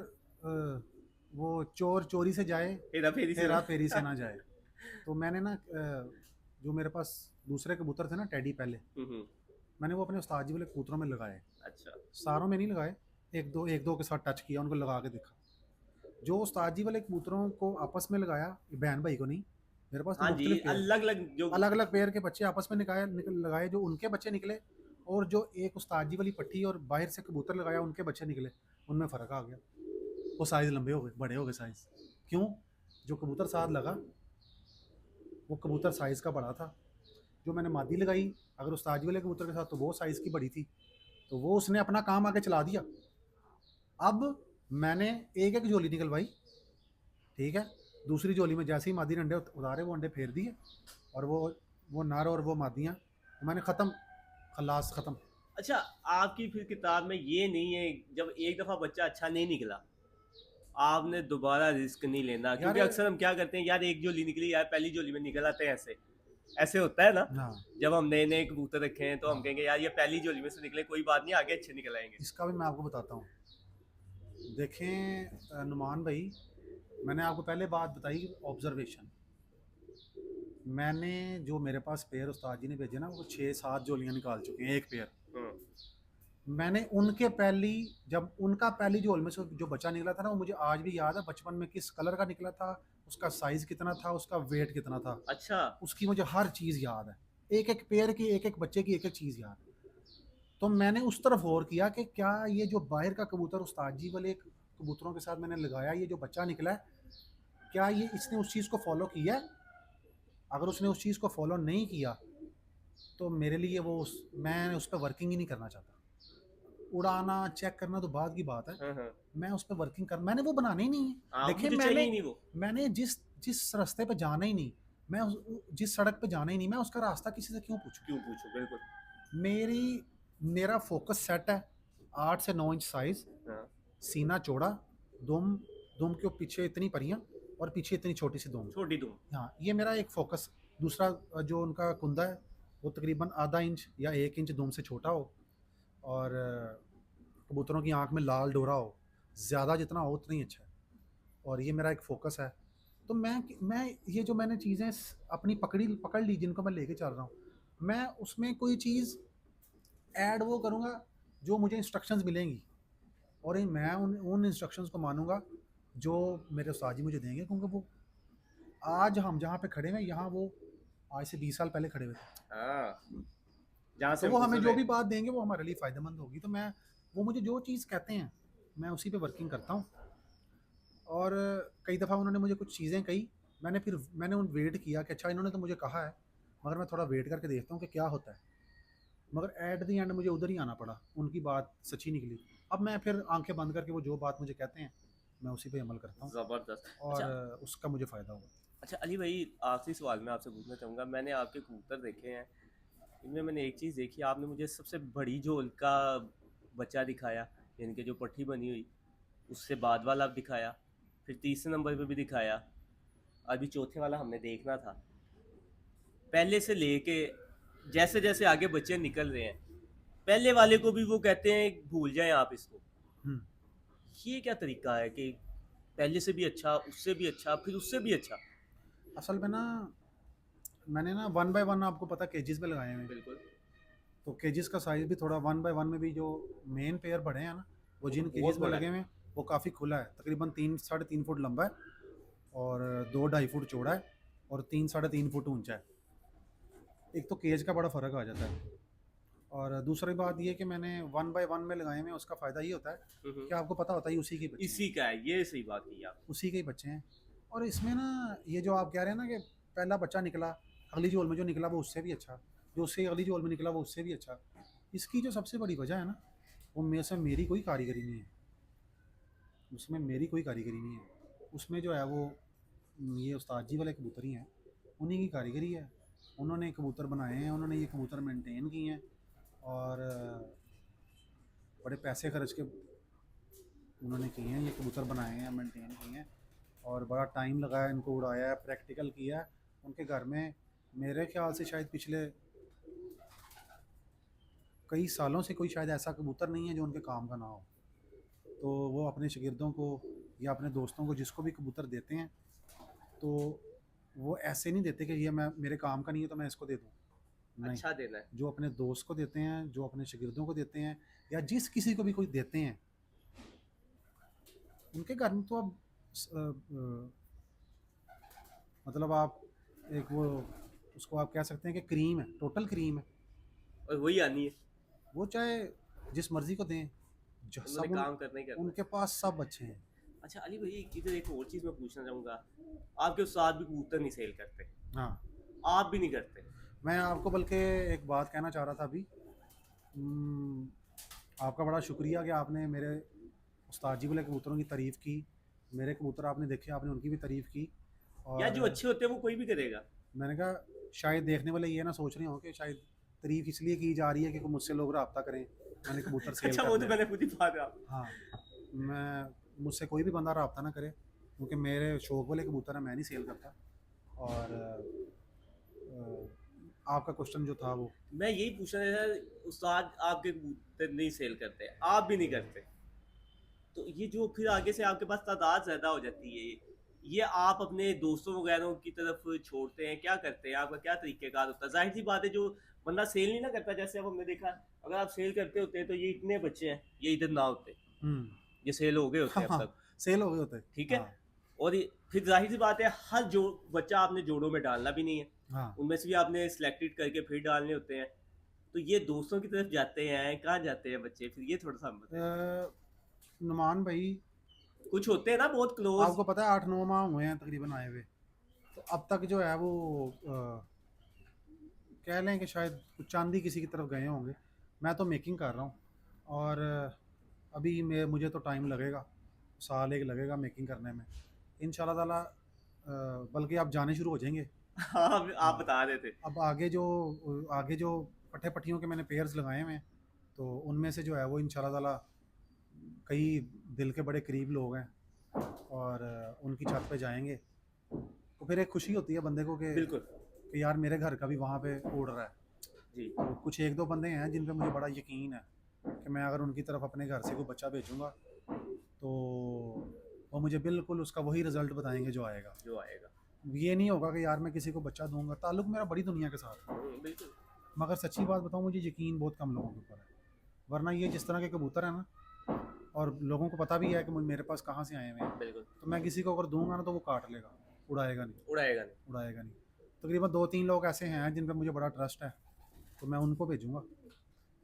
वो चोर चोरी से जाए, हेरा फेरी से हेरा फेरी से ना जाए। तो मैंने ना जो मेरे पास दूसरे कबूतर थे ना टेडी पहले, हम्म, मैंने वो अपने उस्ताद जी वाले कबूतरों में लगाए। अच्छा। सारों में नहीं लगाए, एक दो के साथ टच किया, उनको लगा के देखा। जो उस्ताद जी वाले कबूतरों को आपस में लगाया, बहन भाई को नहीं, मेरे पास तो हाँ जी, मुख्तलिफ पेयर, अलग अलग जो अलग अलग पेयर के बच्चे आपस में लगाए, जो उनके बच्चे निकले, और जो एक उस्ताद जी वाली पट्टी और बाहर से कबूतर लगाया उनके बच्चे निकले, उनमें फ़र्क आ गया। वो साइज़ लंबे हो गए, बड़े हो गए साइज़। क्यों? जो कबूतर साथ लगा वो कबूतर साइज़ का बड़ा था। जो मैंने मादी लगाई अगर उस्ताद जी वाले कबूतर के साथ, तो वो साइज़ की बड़ी थी, तो वो उसने अपना काम आगे चला दिया। अब मैंने एक एक जोली निकलवाई, ठीक है। दूसरी जोली में जैसे ही मादी ने अंडे उतारे, वो अंडे फेर दिए, और वो नर और वो मादियाँ मैंने ख़त्म, खलास ख़त्म। अच्छा, आपकी फिर किताब में ये नहीं है जब एक दफ़ा बच्चा अच्छा नहीं निकला आपने दोबारा रिस्क नहीं लेना, यार क्योंकि अक्सर हम क्या करते हैं यार, एक जोली निकली यार, पहली जोली में निकल आते हैं, ऐसे ऐसे होता है ना। हाँ जब हम नए नए कबूतर रखे हैं तो हम हाँ, कहेंगे यार ये पहली जोली में से निकले, कोई बात नहीं, आगे अच्छे निकल आएंगे। इसका भी मैं आपको बताता हूँ। देखें नुमान भाई, मैंने आपको पहले बात बताई, ऑब्जर्वेशन। मैंने जो मेरे पास पेयर उस्ताद जी ने भेजे ना, वो 6-7 जोलियाँ निकाल चुके हैं, एक पेयर। मैंने उनके पहली, जब उनका पहली जोल में से जो बच्चा निकला था ना, वो मुझे आज भी याद है, बचपन में किस कलर का निकला था, उसका साइज़ कितना था, उसका वेट कितना था, अच्छा, उसकी मुझे हर चीज़ याद है। एक एक पेयर की, एक एक बच्चे की एक एक चीज़ याद है। तो मैंने उस तरफ गौर किया कि क्या ये जो बाहर का कबूतर उस्ताद जी वाले कबूतरों के साथ मैंने लगाया, ये जो बच्चा निकला है, क्या ये इसने उस चीज़ को फॉलो किया है? अगर उसने उस चीज़ को फॉलो नहीं किया, तो मेरे लिए मैं उस पर वर्किंग ही नहीं करना चाहता। उड़ाना चेक करना तो बाद की बात है, हाँ हाँ, मैं उस पर वर्किंग कर, मैंने वो बनाना ही नहीं है। देखिए, मुझे चाहिए ही नहीं वो। मैंने जिस जिस रास्ते पे जाना ही नहीं, जिस सड़क पे जाना ही नहीं, मैं उसका रास्ता किसी से क्यों पूछूं? क्यों पूछो, बिल्कुल। मेरा फोकस सेट है, 8 से 9 इंच साइज, हाँ, सीना चौड़ा, दुम दुम के पीछे इतनी परियां, और पीछे इतनी छोटी सी दुम। छोटी तुम। हाँ, ये मेरा एक फोकस। दूसरा, जो उनका कुंदा है, वो तकरीबन आधा इंच या 1 इंच दुम से छोटा हो, और कबूतरों की आंख में लाल डोरा हो, ज़्यादा जितना हो उतना ही अच्छा है। और ये मेरा एक फोकस है। तो मैं ये जो मैंने चीज़ें अपनी पकड़ ली, जिनको मैं लेके चल रहा हूँ, मैं उसमें कोई चीज़ ऐड वो करूँगा जो मुझे इंस्ट्रक्शंस मिलेंगी, और मैं उन इंस्ट्रक्शंस को मानूंगा जो मेरे उस्ताद जी मुझे देंगे, क्योंकि वो आज हम जहाँ पे खड़े हैं, यहाँ वो आज से 20 साल पहले खड़े हुए थे। हाँ, जहाँ से तो हम वो हमें गुजर जो रहे भी हैं। बात देंगे वो हमारे लिए फ़ायदेमंद होगी। तो वो मुझे जो चीज़ कहते हैं, मैं उसी पे वर्किंग करता हूँ। और कई दफ़ा उन्होंने मुझे कुछ चीज़ें कही, मैंने उन वेट किया कि अच्छा इन्होंने तो मुझे कहा है, मगर मैं थोड़ा वेट करके देखता हूँ कि क्या होता है। मगर एट दी एंड मुझे उधर ही आना पड़ा, उनकी बात सच्ची निकली। अब मैं फिर आंखें बंद करके वो जो बात मुझे कहते हैं, मैं उसी पे अमल करता हूँ, ज़बरदस्त। और अच्छा, उसका मुझे फ़ायदा हुआ। अच्छा अली भाई, आखिरी सवाल मैं आपसे पूछना चाहूँगा, मैंने आपके कबूतर देखे हैं, इनमें मैंने एक चीज़ देखी, आपने मुझे सबसे बड़ी झोल का बच्चा दिखाया, यानी कि जो पट्टी बनी हुई, उससे बाद वाला दिखाया, फिर तीसरे नंबर पे भी दिखाया, अभी चौथे वाला हमने देखना था। पहले से लेके जैसे जैसे आगे बच्चे निकल रहे हैं, पहले वाले को भी वो कहते हैं भूल जाएं आप इसको, हम्म, ये क्या तरीका है कि पहले से भी अच्छा, उससे भी अच्छा, फिर उससे भी अच्छा? असल में ना, मैंने ना 1 बाय 1 आपको पता केजेस में लगाए हुए हैं। बिल्कुल। तो केजेस का साइज़ भी थोड़ा 1 बाय 1 में भी जो मेन पेयर बड़े हैं ना, वो वो तो जिन बहुत केजेस में बड़ा लगे है। हुए हैं, वो काफ़ी खुला है। तकरीबन 3-3.5 फुट लंबा है, और 2-2.5 फुट चौड़ा है, और 3-3.5 फुट ऊंचा है। एक तो केज का बड़ा फ़र्क आ जाता है। और दूसरी बात ये कि मैंने 1 बाय 1 में लगाए हुए हैं, उसका फ़ायदा ये होता है हम्म, कि आपको पता होता है ये उसी के बच्चे हैं, इसी का है, ये सही बात की आप। उसी के ही बच्चे हैं। और इसमें ना, ये जो आप कह रहे हैं ना कि पहला बच्चा निकला, अगली जोल में जो निकला वो उससे भी अच्छा, जो उससे अगली जोल में निकला वो उससे भी अच्छा, इसकी जो सबसे बड़ी वजह है ना, वो मेरी कोई कारीगरी नहीं है। उसमें मेरी कोई कारीगरी नहीं है। उसमें जो है वो ये उस्ताद जी वाले कबूतर ही हैं, उन्हीं की कारीगरी है। उन्होंने कबूतर बनाए हैं, उन्होंने ये कबूतर मेंटेन किए हैं, और बड़े पैसे खर्च के उन्होंने किए हैं, ये कबूतर बनाए हैं, मेंटेन किए हैं और बड़ा टाइम लगाया इनको, उड़ाया है, प्रैक्टिकल किया है। उनके घर में मेरे ख्याल से शायद पिछले कई सालों से कोई शायद ऐसा कबूतर नहीं है जो उनके काम का ना हो। तो वो अपने शागिर्दों को या अपने दोस्तों को जिसको भी कबूतर देते हैं तो वो ऐसे नहीं देते कि ये मैं मेरे काम का नहीं है तो मैं इसको दे दूँ। नहीं, अच्छा देना है। जो अपने दोस्त को देते हैं, जो अपने शागिर्दों को देते हैं या जिस किसी को भी कोई देते हैं, उनके घर में तो अब मतलब आप एक वो उसको आप कह सकते हैं कि क्रीम है, टोटल क्रीम है। और वही आनी है, वो चाहे जिस मर्जी को दें, उन्होंने सब काम करना ही करना है। उनके पास सब अच्छे हैं। अच्छा अली भाई, इधर एक और चीज़ मैं पूछना चाहूँगा, आपके उस्ताद भी कबूतर नहीं सेल करते, हाँ, आप भी नहीं करते। मैं आपको बल्कि एक बात कहना चाह रहा था अभी। हम्म, आपका बड़ा शुक्रिया कि आपने मेरे उस्ताद जी वाले कबूतरों की तारीफ़ की, मेरे कबूतर आपने देखे, आपने उनकी भी तारीफ़ की। या जो और अच्छे होते हैं वो कोई भी करेगा। मैंने कहा शायद देखने वाले ये ना सोच रहे हों कि शायद तारीफ़ इसलिए की जा रही है कि मुझसे लोग रब्ता करें, मैंने कबूतर सेल अच्छा कर वो तो दिया। मैंने खुद ही बात आप। हाँ, मैं मुझसे कोई भी बंदा रब्ता ना करे क्योंकि मेरे शौक वाले कबूतर हैं, मैं नहीं सेल करता। और आपका क्वेश्चन जो था वो, मैं यही पूछना था, उस्ताद आपके कबूतर नहीं सेल करते, आप भी नहीं करते, तो ये जो फिर आगे से आपके पास तादाद ज़्यादा हो जाती है, ये आप अपने दोस्तों वगैरह की तरफ छोड़ते हैं, क्या करते हैं, आपका क्या तरीक़ेकार होता है? ज़ाहिर सी बात है, जो बंदा सेल नहीं ना करता, जैसे अब हमने देखा, अगर आप सेल करते होते तो ये इतने बच्चे हैं, ये इधर ना होते, हम्म, ये सेल हो गए होते हाँ हैं अब हाँ, तक। सेल हो गए होते हैं, ठीक है। हाँ और फिर जाहिर सी बात है, हर जो बच्चा आपने जोड़ों में डालना भी नहीं है, हाँ। उनमें से भी आपने सिलेक्टेड करके फिर डालने होते हैं, तो ये दोस्तों की तरफ जाते हैं, कहाँ जाते हैं बच्चे फिर, ये थोड़ा सा हम बताएं। नुमान भाई, कुछ होते हैं ना बहुत क्लोज। आपको पता है 8-9 माह हुए हैं तकरीबन आए हुए, तो अब तक जो है वो कह लें कि शायद कुछ चांदी किसी की तरफ गए होंगे। मैं तो मेकिंग कर रहा हूँ और अभी मुझे तो टाइम लगेगा, साल एक लगेगा मेकिंग करने में इंशाल्लाह ताला। बल्कि आप जाने शुरू हो जाएंगे। हाँ आप हाँ, बता रहे थे। अब आगे जो पट्टे पट्टियों के मैंने पेयर्स लगाए हुए हैं, तो उनमें से जो है वो इंशाल्लाह ताला कई दिल के बड़े करीब लोग हैं और उनकी छत पे जाएंगे तो फिर एक खुशी होती है बंदे को बिल्कुल। कि यार मेरे घर का भी वहाँ पे उड़ रहा है। जी। तो कुछ एक दो बंदे हैं जिन पे मुझे बड़ा यकीन है कि मैं अगर उनकी तरफ अपने घर से कोई बच्चा भेजूँगा तो वो मुझे बिल्कुल उसका वही रिज़ल्ट बताएंगे जो आएगा। जो आएगा। ये नहीं होगा कि यार मैं किसी को बच्चा दूंगा, ताल्लुक मेरा बड़ी दुनिया के साथ है, बिल्कुल। मगर सच्ची बात बताऊँ मुझे यकीन बहुत कम लोगों के ऊपर है। वरना ये जिस तरह के कबूतर है ना, और लोगों को पता भी है कि मेरे पास कहाँ से आए हुए हैं, बिल्कुल। तो मैं किसी को अगर दूंगा ना तो वो काट लेगा, उड़ाएगा नहीं। उड़ाएगा नहीं। उड़ाएगा नहीं। तकरीबन 2-3 लोग ऐसे हैं जिन पे मुझे बड़ा ट्रस्ट है, तो मैं उनको भेजूँगा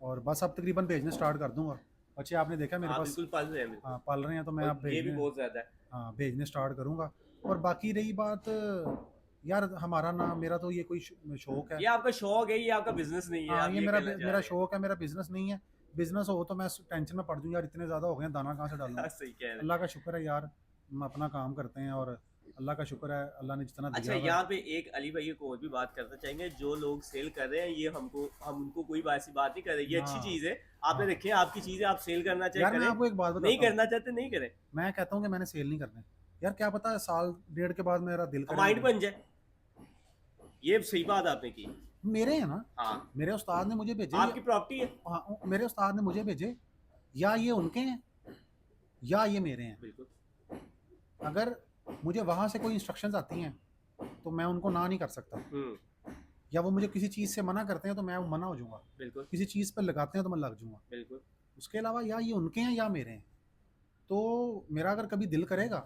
और बस अब तकरीबन भेजने स्टार्ट कर दूँगा। बच्चे आपने देखा मेरे हाँ पास, बिल्कुल पाल रहे हैं बिल्कुल। हाँ पाल रहे हैं, तो मैं अब और ये भी भेजने, बहुत ज़्यादा है। हाँ भेजने स्टार्ट करूँगा। और बाकी रही बात, यार हमारा ना, मेरा तो ये कोई शौक है। ये आपका शौक है, ये आपका बिजनेस नहीं है, हाँ, आप ये ये मेरा कहना चाह मेरा रहे हैं। शौक है, मेरा बिजनेस नहीं है। बिजनेस हो तो मैं टेंशन में पड़ दूँ यार, इतने ज़्यादा हो गए हैं, दाना कहाँ से डालूँ। सही कह रहे हैं। अल्लाह का शुक्र है यार, हम अपना काम करते हैं और अल्लाह का शुक्र है, अल्लाह ने जितना अच्छा, दिया हुआ यहाँ है। पे एक अली भाई को और भी बात करना चाहेंगे, जो लोग सेल कर रहे हैं, ये हम उनको कोई ऐसी बात नहीं कर रहे, ये अच्छी हाँ चीज़ है। आपने हाँ, देखिए, आपकी चीज़ है, आप सेल करना चाहे यार मैं करें, आपको एक बात नहीं बताता हूँ, करना चाहते नहीं करें। मैं कहता हूँ कि मैंने सेल नहीं करने, यार क्या पता है साल डेढ़ के बाद मेरा दिल करे माइंड बन जाए, ये सही बात आपने की। मेरे हैं ना, हाँ, मेरे उस्ताद ने मुझे भेजे आपकी प्रॉपर्टी है। हाँ, मेरे उस्ताद ने मुझे भेजे, या ये उनके हैं या ये मेरे हैं। बिल्कुल। अगर मुझे वहाँ से कोई इंस्ट्रक्शंस आती हैं तो मैं उनको ना नहीं कर सकता, या वो मुझे किसी चीज़ से मना करते हैं तो मैं मना हो जाऊँगा, बिल्कुल। किसी चीज़ पर लगाते हैं तो मैं लग जाऊँगा। बिल्कुल। उसके अलावा या ये उनके हैं या मेरे हैं, तो मेरा अगर कभी दिल करेगा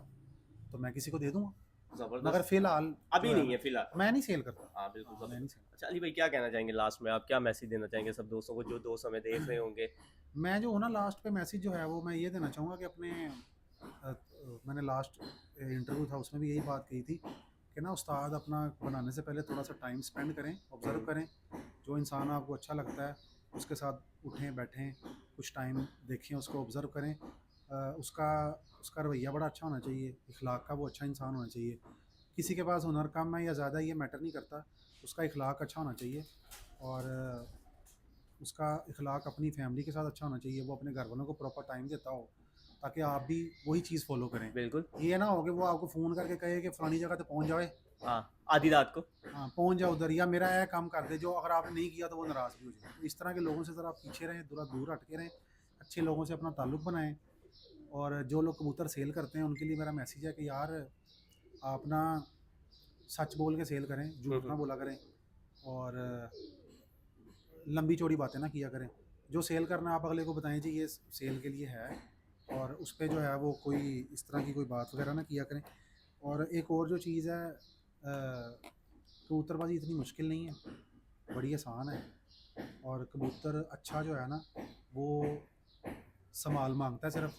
तो मैं किसी को दे दूँगा, मगर जबरदस्त। फ़िलहाल अभी जो है नहीं ना, है फिलहाल। मैं नहीं सेल करता। हाँ बिल्कुल हाँ, मैं नहीं जबरदस्त। सेल। अच्छा अली भाई, क्या कहना चाहेंगे लास्ट में, आप क्या मैसेज देना चाहेंगे सब दोस्तों को जो दोस्त हमें देख रहे होंगे? मैं जो हूँ ना, लास्ट पे मैसेज जो है वो मैं ये देना चाहूँगा कि अपने मैंने लास्ट इंटरव्यू था उसमें भी यही बात कही थी कि ना, उस्ताद अपना बनाने से पहले थोड़ा सा टाइम स्पेंड करें, ऑब्ज़र्व करें, जो इंसान आपको अच्छा लगता है उसके साथ उठें बैठें, कुछ टाइम देखें, उसको ऑब्ज़र्व करें। उसका उसका रवैया बड़ा अच्छा होना चाहिए, इखलाक का वो अच्छा इंसान होना चाहिए। किसी के पास हुनर कम है या ज़्यादा, ये मैटर नहीं करता, उसका इखलाक अच्छा होना चाहिए। और उसका इखलाक अपनी फैमिली के साथ अच्छा होना चाहिए, वो अपने घर वालों को प्रॉपर टाइम देता हो, ताकि आप भी वही चीज़ फॉलो करें। बिल्कुल। ये ना हो कि वो आपको फ़ोन करके कहे कि फलानी जगह पे पहुंच जाए, हाँ, आधी रात को। हाँ पहुंच जाओ उधर, या मेरा यह काम कर दे, जो अगर आपने नहीं किया तो वो नाराज़ भी हो जाए। तो इस तरह के लोगों से ज़रा आप पीछे रहें, थोड़ा दूर हट के रहें, अच्छे लोगों से अपना ताल्लुक़ बनाएं। और जो लोग कबूतर सेल करते हैं उनके लिए मेरा मैसेज है कि यार आप ना सच बोल के सेल करें, झूठ ना बोला करें, और लंबी चौड़ी बातें ना किया करें। जो सेल करना आप अगले को बताएं जी ये सेल के लिए है, और उस पर जो है वो कोई इस तरह की कोई बात वगैरह ना किया करें। और एक और जो चीज़ है, कबूतरबाजी इतनी मुश्किल नहीं है, बड़ी आसान है। और कबूतर अच्छा जो है ना वो संभाल मांगता है, सिर्फ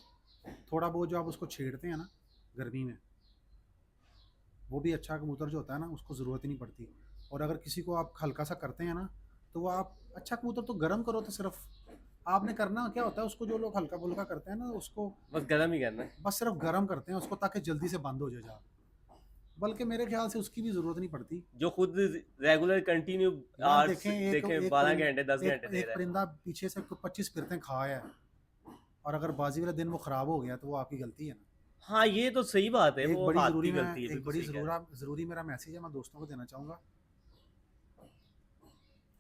थोड़ा बहुत जो आप उसको छेड़ते हैं ना गर्मी में, वो भी अच्छा कबूतर जो होता है ना उसको ज़रूरत ही नहीं पड़ती। और अगर किसी को आप हल्का सा करते हैं ना, तो वो आप अच्छा कबूतर तो गर्म करो, तो सिर्फ आपने करना क्या होता है उसको, जो लोग हल्का फुल्का करते हैं ना उसको बस गरम ही करना है। बस सिर्फ गर्म करते हैं उसको ताकि जल्दी से बंद हो जाए जा, बल्कि मेरे ख्याल से उसकी भी ज़रूरत नहीं पड़ती। जो खुद रेगुलर कंटिन्यू यार आवर्स देखें, एक देखें, एक 12 परिंदा घंटे 10 एक घंटे दे एक रहा है। परिंदा पीछे से 25 फिरते खाया है, और अगर बाजी वाले दिन वो ख़राब हो गया तो वो आपकी गलती है ना। हाँ, ये तो सही बात है, एक वो बड़ी हाथ ज़रूरी की मैं गलती है, एक बिल्कुल बड़ी सही कह रहे हैं। ज़रूरी मेरा मैसेज है, मैं दोस्तों को देना चाहूँगा।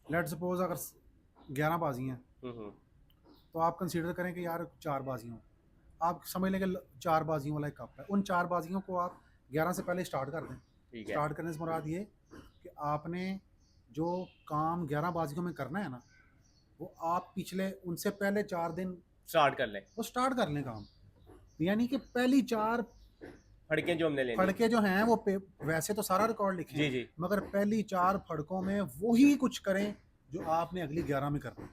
लेट सपोज अगर 11 बाजी हैं, हुँ। तो आप कंसीडर करें कि यार 4 बाजियों, आप समझ लें कि 4 बाजियों वाला एक कप है, उन 4 बाजियों को आप 11 से पहले स्टार्ट कर दें। ठीक है, स्टार्ट करने से मुराद ये कि आपने जो काम 11 बाजियों में करना है ना, वो आप पिछले उनसे पहले 4 दिन स्टार्ट कर लें। वो स्टार्ट कर लें काम। यानी कि पहली 4 फड़कें जो हमने लेनी है। फड़के जो हैं वो वैसे तो सारा रिकॉर्ड लिखे जी, हैं, जी। मगर पहली 4 फड़कों में वही कुछ करें जो आपने अगली 11 में करना है।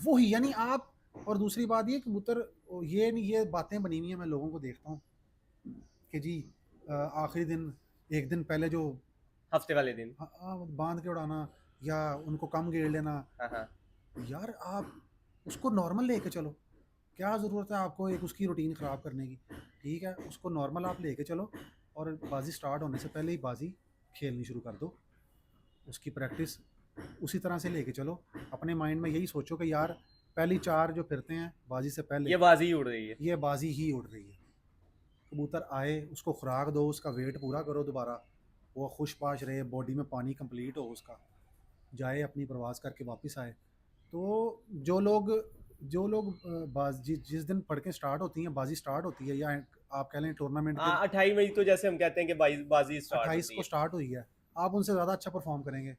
वही यानी आप, और दूसरी बात ये कबूतर, ये नहीं, ये बातें बनी हुई हैं, मैं लोगों को देखता हूँ कि जी आखिरी दिन, एक दिन पहले जो हफ्ते वाले दिन। बांध के उड़ाना या उनको कम गेड़ लेना। हाँ, हाँ। यार आप उसको नॉर्मल लेके चलो, क्या ज़रूरत है आपको एक उसकी रूटीन ख़राब करने की। ठीक है, उसको नॉर्मल आप लेके चलो, और बाजी स्टार्ट होने से पहले ही बाजी खेलनी शुरू कर दो, उसकी प्रैक्टिस उसी तरह से लेके चलो। अपने माइंड में यही सोचो कि यार पहली 4 जो फिरते हैं बाजी से पहले, ये बाजी ही उड़ रही है। ये बाजी ही उड़ रही है। कबूतर आए, उसको खुराक दो, उसका वेट पूरा करो दोबारा, वो खुशपाश रहे, बॉडी में पानी कंप्लीट हो उसका, जाए अपनी प्रवास करके वापस आए। तो जो लोग जिस दिन फड़कें स्टार्ट होती हैं, बाजी स्टार्ट होती है, या आप कह लें टूर्नामेंट के हाँ, 28 मई को जैसे हम कहते हैं कि बाजी स्टार्ट 28 होती को है। स्टार्ट हुई है, आप उनसे ज़्यादा अच्छा परफॉर्म करेंगे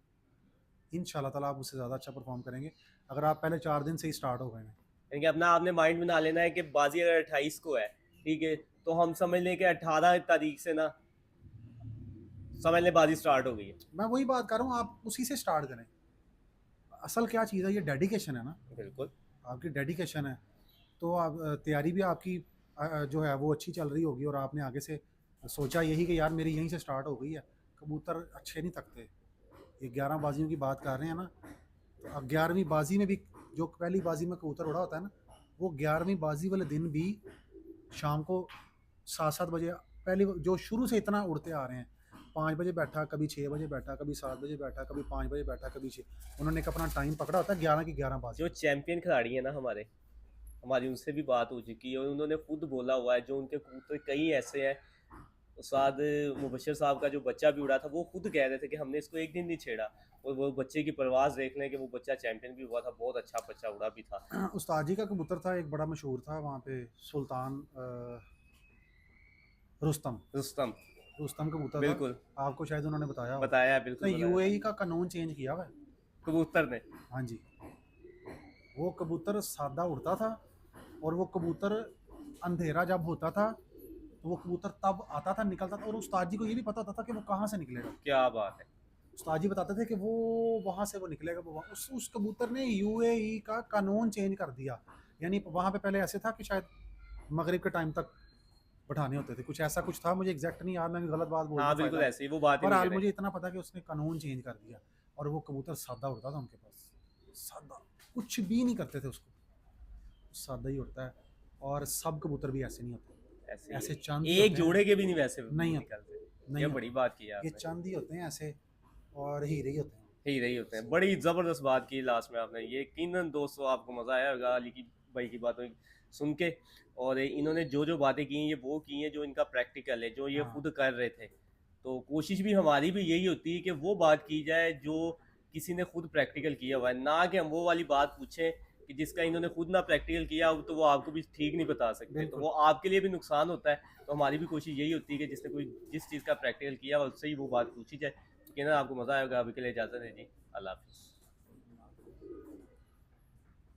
इंशाल्लाह ताला, आप उससे ज़्यादा अच्छा परफॉर्म करेंगे अगर आप पहले 4 दिन से ही स्टार्ट हो गए हैं। यानी कि अपना आपने माइंड बना लेना है कि बाजी अगर 28 को है, ठीक है, तो हम समझ लें कि 18 तारीख से ना समझ लें बाजी स्टार्ट हो गई है। मैं वही बात कर रहा हूँ, आप उसी से स्टार्ट करें। असल क्या चीज़ है, ये डेडिकेशन है ना, बिल्कुल। आपकी डेडिकेशन है। तो आप तैयारी भी आपकी जो है वो अच्छी चल रही होगी, और आपने आगे से सोचा यही कि यार मेरी यहीं से स्टार्ट हो गई है। कबूतर अच्छे नहीं थकते, ये 11 बाजियों की बात कर रहे हैं ना, तो अब 11वीं बाजी में भी जो पहली बाजी में कबूतर उड़ा होता है ना, वो 11वीं बाजी वाले दिन भी शाम को 7-7 बजे, पहली जो शुरू से इतना उड़ते आ रहे हैं, 5 बजे बैठा, कभी 6 बजे बैठा, कभी 7 बजे बैठा, कभी 5 बजे बैठा, कभी 6, उन्होंने एक अपना टाइम पकड़ा होता है 11 की 11 बाजी। जो चैंपियन खिलाड़ी है ना हमारी उनसे भी बात हो चुकी है, और उन्होंने खुद बोला हुआ है, जो उनके कबूतर कई ऐसे हैं। उस्ताद मुबशर साहब का जो बच्चा भी उड़ा था, वो खुद कह रहे थे कि हमने इसको एक दिन नहीं छेड़ा, और वो बच्चे की परवाज़ देख लें कि वो बच्चा चैंपियन भी हुआ था, बहुत अच्छा बच्चा उड़ा भी था। उस्ताद जी का कबूतर था, एक बड़ा मशहूर था वहाँ पे, सुल्तान रुस्तम रुस्तम। रुस्तम कबूतर था, बिल्कुल। आपको शायद उन्होंने बताया हो। बताया है, तो बिल्कुल बताया। यूएई का कानून चेंज किया हुआ है। कबूतर ने। हाँ जी, वो कबूतर सादा उड़ता था, और वो कबूतर अंधेरा जब होता था तो वो कबूतर तब आता था, निकलता था, और उस्ताद जी को ये भी पता होता था कि वो कहाँ से निकलेगा। क्या बात है। उस्ताद जी बताते थे कि वो वहाँ से वो निकलेगा, उस कबूतर ने यूएई का कानून चेंज कर दिया। यानी वहाँ पे पहले ऐसे था कि शायद मगरिब के टाइम तक बैठाने होते थे, कुछ ऐसा कुछ था, मुझे एग्जैक्ट नहीं याद, मैं गलत बात बोल हाँ, दूँ बिल्कुल फायदा नहीं। ऐसे ही वो बात ही नहीं बहरहाल करे। मुझे इतना पता कि उसने कानून चेंज कर दिया, और वो कबूतर सादा उड़ता था उनके पास, सादा, कुछ भी नहीं करते थे उसको, सादा ही उड़ता है। और सब कबूतर भी ऐसे नहीं होते, ऐसे ऐसे ही चंद ही एक होते हैं, जोड़े के भी नहीं वैसे नहीं होते, निकलते। नहीं ये होते, बड़ी बात की है ये आपने। चंद ही होते हैं ऐसे, और हीरे ही होते हैं। ही रही होते हैं। बड़ी ज़बरदस्त बात की लास्ट में आपने, ये यकीनन दोस्तों आपको मज़ा आया होगा अली की भाई की बातों सुन के, और इन्होंने जो जो बातें की हैं ये वो की हैं जो इनका प्रैक्टिकल है, जो ये हाँ खुद कर रहे थे। तो कोशिश भी हमारी भी यही होती है कि वो बात की जाए जो किसी ने खुद प्रैक्टिकल किया हुआ है, ना कि हम वो वाली बात पूछें कि जिसका इन्होंने खुद ना प्रैक्टिकल किया हो, तो वो आपको भी ठीक नहीं बता सकते, तो बिल्कुल। वो आपके लिए भी नुकसान होता है। तो हमारी भी कोशिश यही होती है कि जिसने कोई जिस चीज़ का प्रैक्टिकल किया हो उससे ही वो बात पूछी जाए। यकीनन आपको मज़ा आएगा। अभी के लिए इजाज़त है जी। अल्लाह हाफ़िज़।